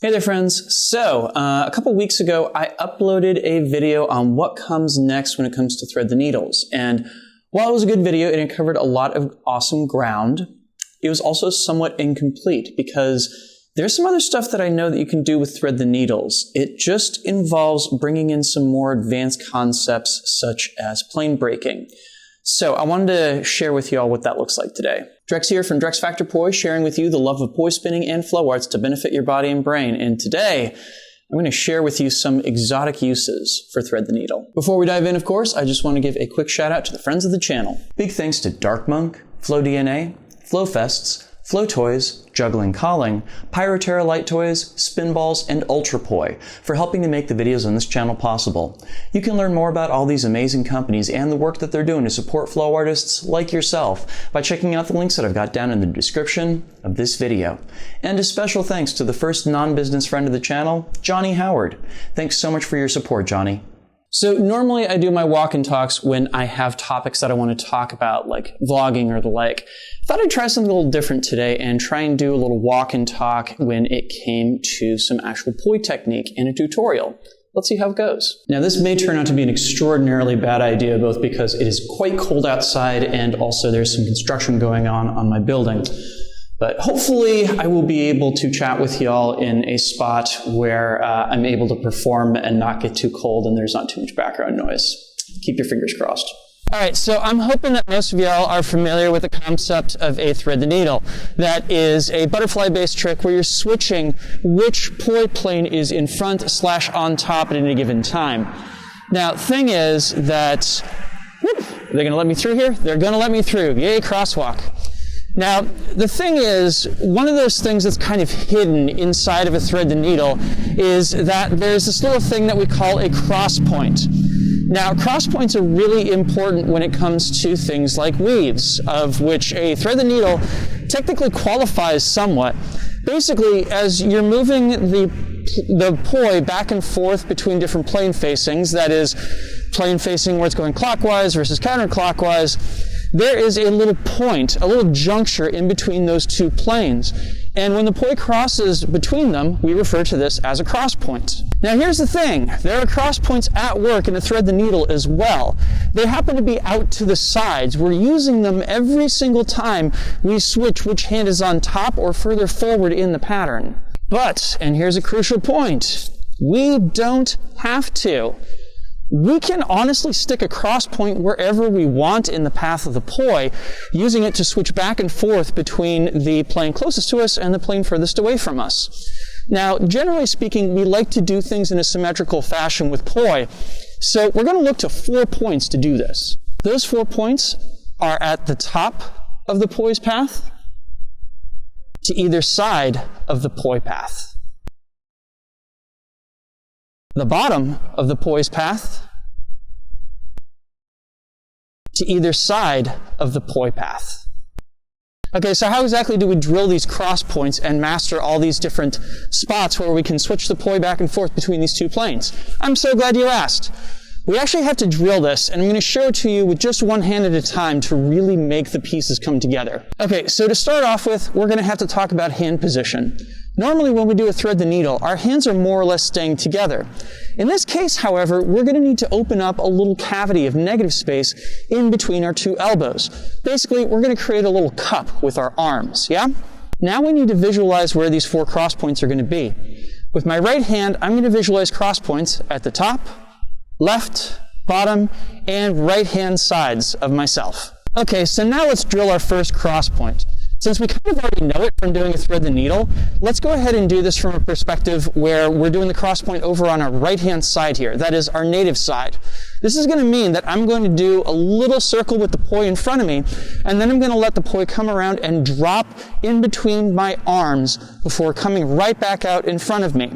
Hey there friends. So, a couple weeks ago I uploaded a video on what comes next when it comes to thread the needles. And while it was a good video and it covered a lot of awesome ground, it was also somewhat incomplete because there's some other stuff that I know that you can do with thread the needles. It just involves bringing in some more advanced concepts such as plane breaking. So I wanted to share with you all what that looks like today. Drex here from Drex Factor Poi, sharing with you the love of poi spinning and flow arts to benefit your body and brain. And today, I'm going to share with you some exotic uses for thread the needle. Before we dive in, of course, I just want to give a quick shout out to the friends of the channel. Big thanks to Dark Monk, Flow DNA, Flow Fests, Flow Toys, Juggling Calling, Pyroterra Light Toys, Spinballs, and Ultrapoi for helping to make the videos on this channel possible. You can learn more about all these amazing companies and the work that they're doing to support flow artists like yourself by checking out the links that I've got down in the description of this video. And a special thanks to the first non-business friend of the channel, Johnny Howard. Thanks so much for your support, Johnny. So normally I do my walk and talks when I have topics that I want to talk about, like vlogging or the like. I thought I'd try something a little different today and try and do a little walk and talk when it came to some actual poi technique in a tutorial. Let's see how it goes. Now this may turn out to be an extraordinarily bad idea, both because it is quite cold outside and also there's some construction going on my building. But hopefully I will be able to chat with y'all in a spot where I'm able to perform and not get too cold and there's not too much background noise. Keep your fingers crossed. All right, so I'm hoping that most of y'all are familiar with the concept of a thread the needle. That is a butterfly-based trick where you're switching which poi plane is in front / on top at any given time. Now, thing is that, they're gonna let me through here? They're gonna let me through. Yay, crosswalk. Now, the thing is, one of those things that's kind of hidden inside of a thread the needle is that there's this little thing that we call a cross point. Now, cross points are really important when it comes to things like weaves, of which a thread the needle technically qualifies somewhat. Basically, as you're moving the poi back and forth between different plane facings, that is, plane facing where it's going clockwise versus counterclockwise, there is a little point, a little juncture in between those two planes. And when the poi crosses between them, we refer to this as a cross point. Now here's the thing, there are cross points at work in a thread the needle as well. They happen to be out to the sides. We're using them every single time we switch which hand is on top or further forward in the pattern. But, and here's a crucial point, we don't have to. We can honestly stick a cross point wherever we want in the path of the poi, using it to switch back and forth between the plane closest to us and the plane furthest away from us. Now, generally speaking, we like to do things in a symmetrical fashion with poi, so we're going to look to 4 points to do this. Those 4 points are at the top of the poi's path, to either side of the poi path, the bottom of the poi's path, to either side of the poi path. Okay, so how exactly do we drill these cross points and master all these different spots where we can switch the poi back and forth between these two planes? I'm so glad you asked. We actually have to drill this, and I'm going to show it to you with just one hand at a time to really make the pieces come together. Okay, so to start off with, we're going to have to talk about hand position. Normally when we do a thread the needle, our hands are more or less staying together. In this case, however, we're going to need to open up a little cavity of negative space in between our two elbows. Basically, we're going to create a little cup with our arms, yeah? Now we need to visualize where these 4 cross points are going to be. With my right hand, I'm going to visualize cross points at the top, left, bottom, and right-hand sides of myself. Okay, so now let's drill our first cross point. Since we kind of already know it from doing a thread the needle, let's go ahead and do this from a perspective where we're doing the cross point over on our right-hand side here, that is our native side. This is going to mean that I'm going to do a little circle with the poi in front of me, and then I'm going to let the poi come around and drop in between my arms before coming right back out in front of me.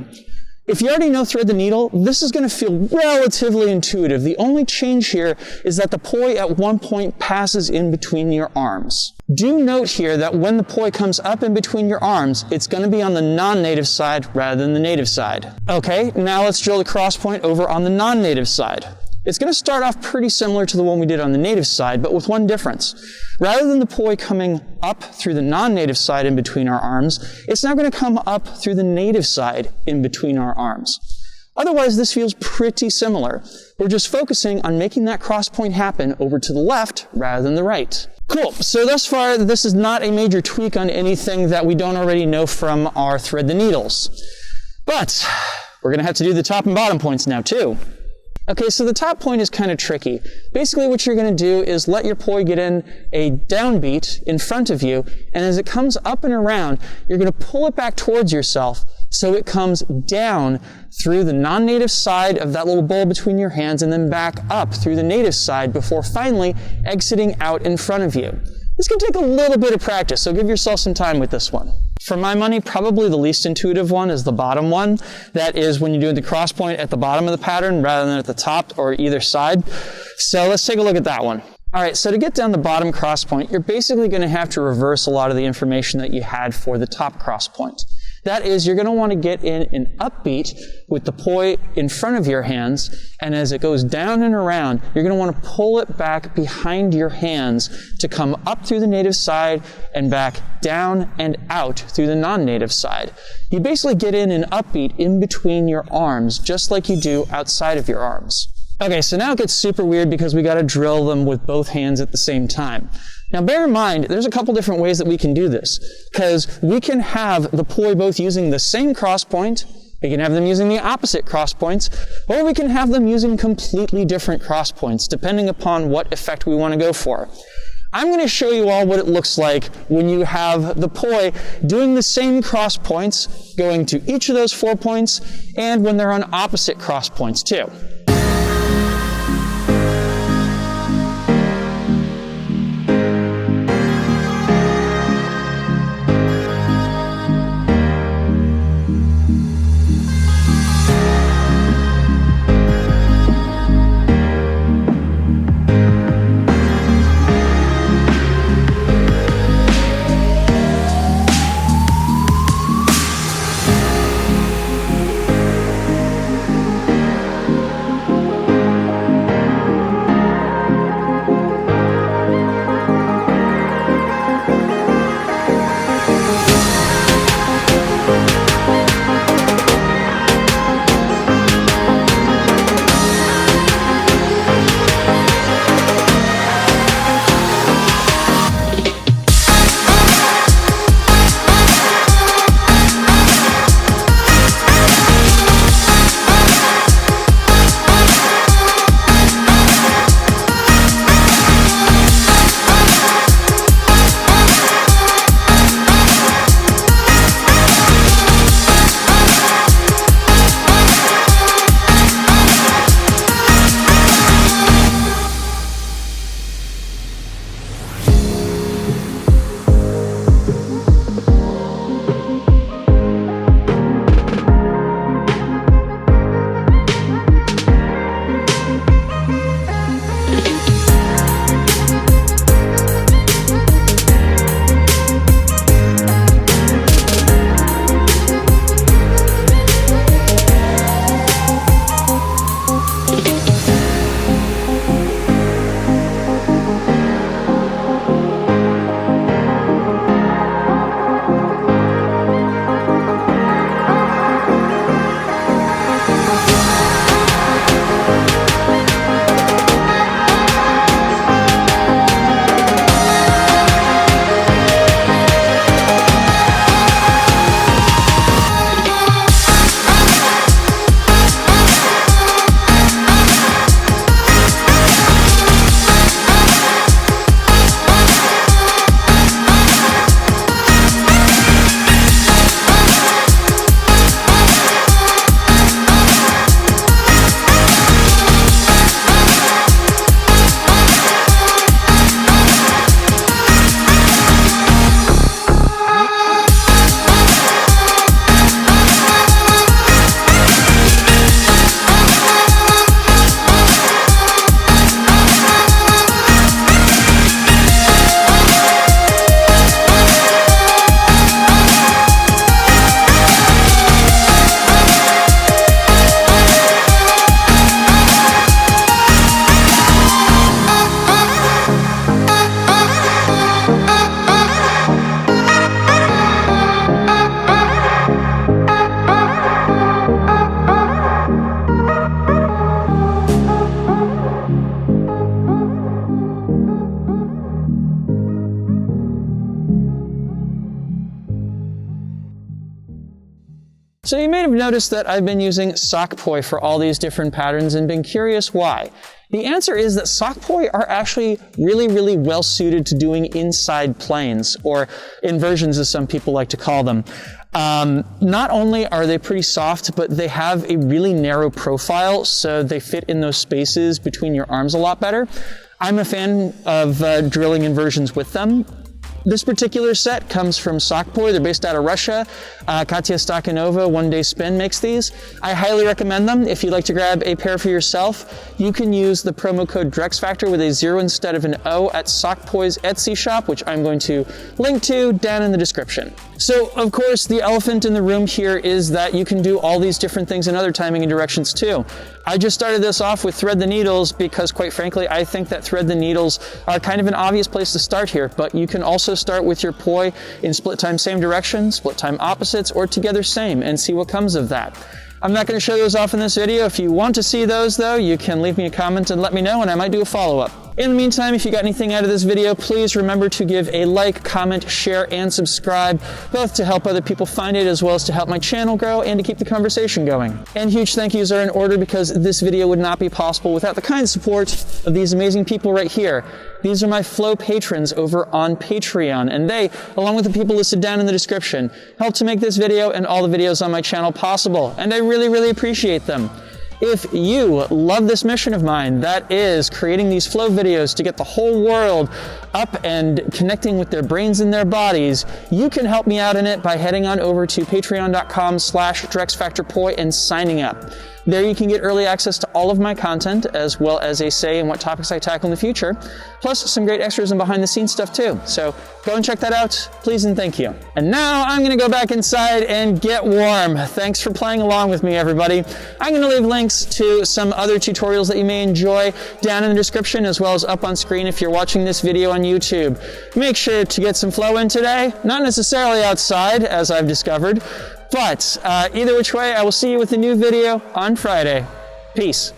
If you already know thread the needle, this is going to feel relatively intuitive. The only change here is that the poi at one point passes in between your arms. Do note here that when the poi comes up in between your arms, it's going to be on the non-native side rather than the native side. Okay, now let's drill the cross point over on the non-native side. It's going to start off pretty similar to the one we did on the native side, but with one difference. Rather than the poi coming up through the non-native side in between our arms, it's now going to come up through the native side in between our arms. Otherwise, this feels pretty similar. We're just focusing on making that cross point happen over to the left rather than the right. Cool. So thus far, this is not a major tweak on anything that we don't already know from our thread the needles. But we're going to have to do the top and bottom points now too. Okay, so the top point is kind of tricky. Basically what you're going to do is let your poi get in a downbeat in front of you, and as it comes up and around, you're going to pull it back towards yourself so it comes down through the non-native side of that little bowl between your hands and then back up through the native side before finally exiting out in front of you. This can take a little bit of practice, so give yourself some time with this one. For my money, probably the least intuitive one is the bottom one. That is when you're doing the cross point at the bottom of the pattern rather than at the top or either side. So let's take a look at that one. All right, so to get down the bottom cross point, you're basically going to have to reverse a lot of the information that you had for the top cross point. That is, you're going to want to get in an upbeat with the poi in front of your hands, and as it goes down and around, you're going to want to pull it back behind your hands to come up through the native side and back down and out through the non-native side. You basically get in an upbeat in between your arms, just like you do outside of your arms. Okay, so now it gets super weird because we got to drill them with both hands at the same time. Now bear in mind, there's a couple different ways that we can do this, because we can have the poi both using the same cross point, we can have them using the opposite cross points, or we can have them using completely different cross points, depending upon what effect we want to go for. I'm going to show you all what it looks like when you have the poi doing the same cross points, going to each of those 4 points, and when they're on opposite cross points too. So you may have noticed that I've been using Ultrapoi for all these different patterns and been curious why. The answer is that Ultrapoi are actually really well suited to doing inside planes, or inversions as some people like to call them. Not only are they pretty soft, but they have a really narrow profile, so they fit in those spaces between your arms a lot better. I'm a fan of drilling inversions with them. This particular set comes from Ultrapoi. They're based out of Russia. Katya Stakhanova, One Day Spin, makes these. I highly recommend them. If you'd like to grab a pair for yourself, you can use the promo code DrexFactor with a 0 instead of an O at Ultrapoi's Etsy shop, which I'm going to link to down in the description. So, of course, the elephant in the room here is that you can do all these different things in other timing and directions too. I just started this off with thread the needles because, quite frankly, I think that thread the needles are kind of an obvious place to start here, but you can also start with your poi in split time same direction, split time opposites, or together same, and see what comes of that. I'm not going to show those off in this video. If you want to see those, though, you can leave me a comment and let me know, and I might do a follow-up. In the meantime, if you got anything out of this video, please remember to give a like, comment, share, and subscribe, both to help other people find it as well as to help my channel grow and to keep the conversation going. And huge thank yous are in order because this video would not be possible without the kind support of these amazing people right here. These are my Flow patrons over on Patreon, and they, along with the people listed down in the description, help to make this video and all the videos on my channel possible, and I really appreciate them. If you love this mission of mine, that is creating these flow videos to get the whole world up and connecting with their brains and their bodies, you can help me out in it by heading on over to patreon.com/DrexFactorPoi and signing up. There you can get early access to all of my content, as well as a say in what topics I tackle in the future, plus some great extras and behind the scenes stuff too. So go and check that out, please and thank you. And now I'm gonna go back inside and get warm. Thanks for playing along with me, everybody. I'm gonna leave links to some other tutorials that you may enjoy down in the description, as well as up on screen if you're watching this video on YouTube. Make sure to get some flow in today, not necessarily outside, as I've discovered, but either which way, I will see you with a new video on Friday. Peace.